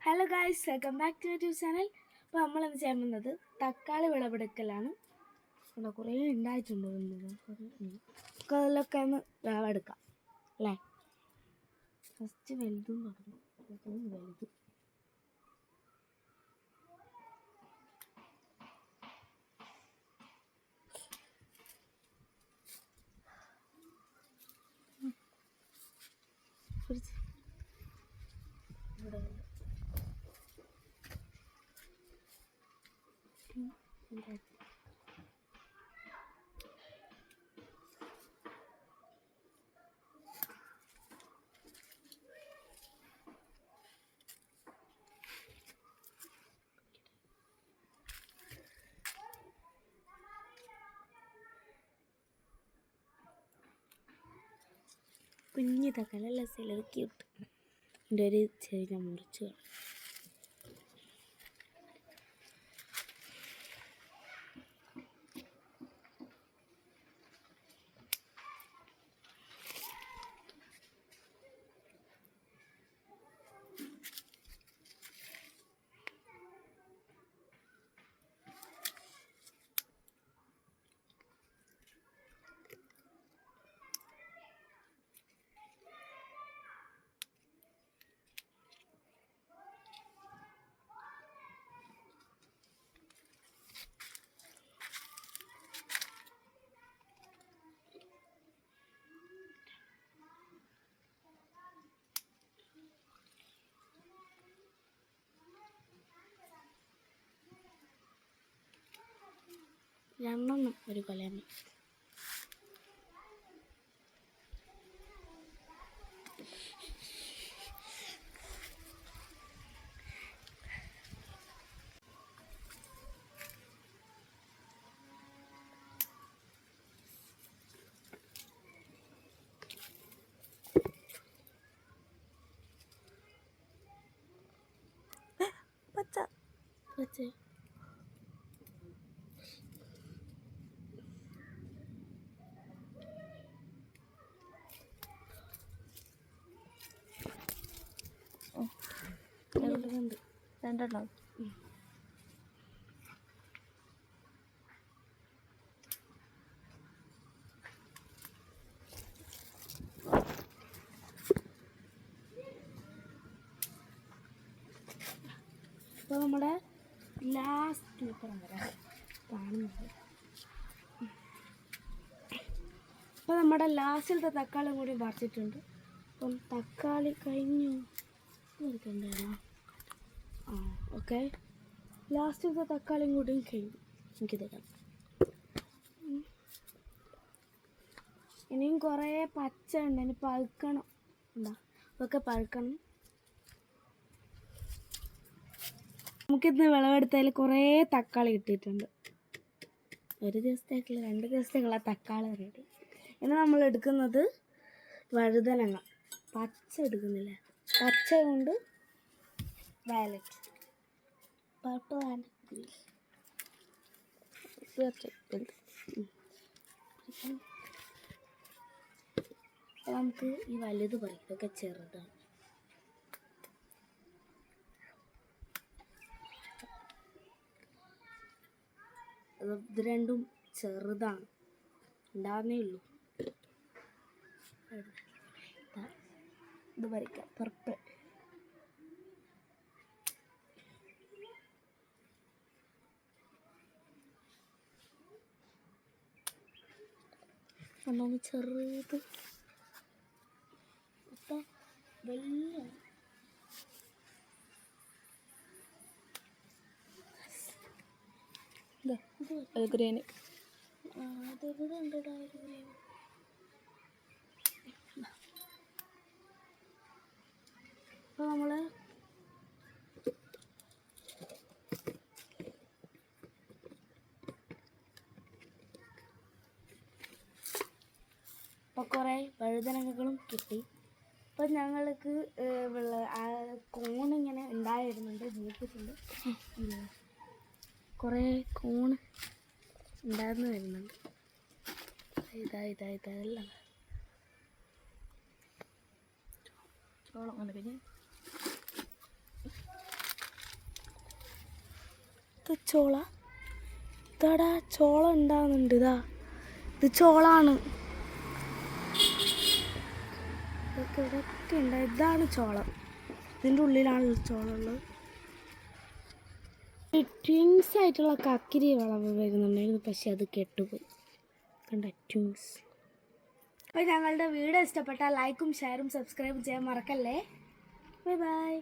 Hello guys, welcome back to YouTube channel. അപ്പോൾ നമ്മളിന്ന് ചെയ്യുന്നത് തക്കാളി വിളവെടുക്കലാണ്. ഇവിടെ കുറേ ഉണ്ടായിട്ടുണ്ട്. അതിലൊക്കെ ഒന്ന് വിളവെടുക്കാം അല്ലേ. ഫസ്റ്റ് വലുതും തുടങ്ങും. വലുത് ഇവിടെ കുഞ്ഞു തക്കാളി അല്ല, സിലക്കി ഇട്ട് എൻ്റെ ഒരു ചെറിയ മുറിച്ച് രണ്ടെണ്ണം ഒരു കൊലയമ്മ. പച്ച പച്ച രണ്ടെണ്ണം. ഇപ്പോൾ നമ്മുടെ ലാസ്റ്റ് കാണുന്നത്. അപ്പോൾ നമ്മുടെ ലാസ്റ്റിലത്തെ തക്കാളി കൂടി പറിച്ചിട്ടുണ്ട്. അപ്പം തക്കാളി കഴിഞ്ഞു ഉണ്ടായിരുന്നു. ഓക്കെ, ലാസ്റ്റിലത്തെ തക്കാളിയും കൂടിയും കഴിഞ്ഞു. എനിക്കിത് ഇനിയും കുറേ പച്ച ഉണ്ട്, ഇനി പഴുക്കണം. എന്താ അതൊക്കെ പഴുക്കണം. നമുക്കിന്ന് വിളവെടുത്തതിൽ കുറേ തക്കാളി കിട്ടിയിട്ടുണ്ട്. ഒരു ദിവസത്തേക്കുള്ള 2 ദിവസത്തേക്കുള്ള തക്കാളി റെഡി. ഇനി നമ്മൾ എടുക്കുന്നത് വഴുതനങ്ങ. പച്ച എടുക്കുന്നില്ല, പച്ച കൊണ്ട് വയലറ്റ്, പർപ്പിൾ ആൻഡ് ഗ്രീൻ. നമുക്ക് ഈ വലുത് പറയും, ഇതൊക്കെ ചെറുതാണ്. ഇത് രണ്ടും ചെറുതാണ്, ഉണ്ടാകുന്നേ ഉള്ളൂ. ഇത് പറിക്കാം, പർപ്പിൾ. ഒന്നാമത് ചെറുത്, ഇപ്പം വലിയ ഗ്രീന്. അതെവിടെ ഉണ്ടടാ ഒരു ഗ്രീൻ. അപ്പോൾ നമ്മൾ ഇപ്പോൾ കുറേ വഴുതനങ്ങകളും കിട്ടി. അപ്പം ഞങ്ങൾക്ക് കോണിങ്ങനെ ഉണ്ടായിരുന്നുണ്ട്, മൂപ്പിട്ടുണ്ട്. കുറേ കോൺ ഉണ്ടായിരുന്നു വരുന്നുണ്ട്. ഇതെല്ലാം ചോളം അങ്ങനെ. പിന്നെ ഇത് ചോള, ഇതാടാ ചോള ഉണ്ടാകുന്നുണ്ട്. ഇത് ചോളാണ്. ഇതൊക്കെ ഇവിടെയൊക്കെ ഉണ്ട്. ഇതാണ് ചോളം. ഇതിൻ്റെ ഉള്ളിലാണ് ചോളമുള്ളത്. ട്വിൻസ് ആയിട്ടുള്ള കക്കിരി വളവ് വരുന്നുണ്ടായിരുന്നു, പക്ഷെ അത് കെട്ടുപോയി. കണ്ട ട്വിൻസ്. അപ്പോൾ ഞങ്ങളുടെ വീഡിയോ ഇഷ്ടപ്പെട്ടാൽ ലൈക്കും ഷെയറും സബ്സ്ക്രൈബും ചെയ്യാൻ മറക്കല്ലേ. Bye bye.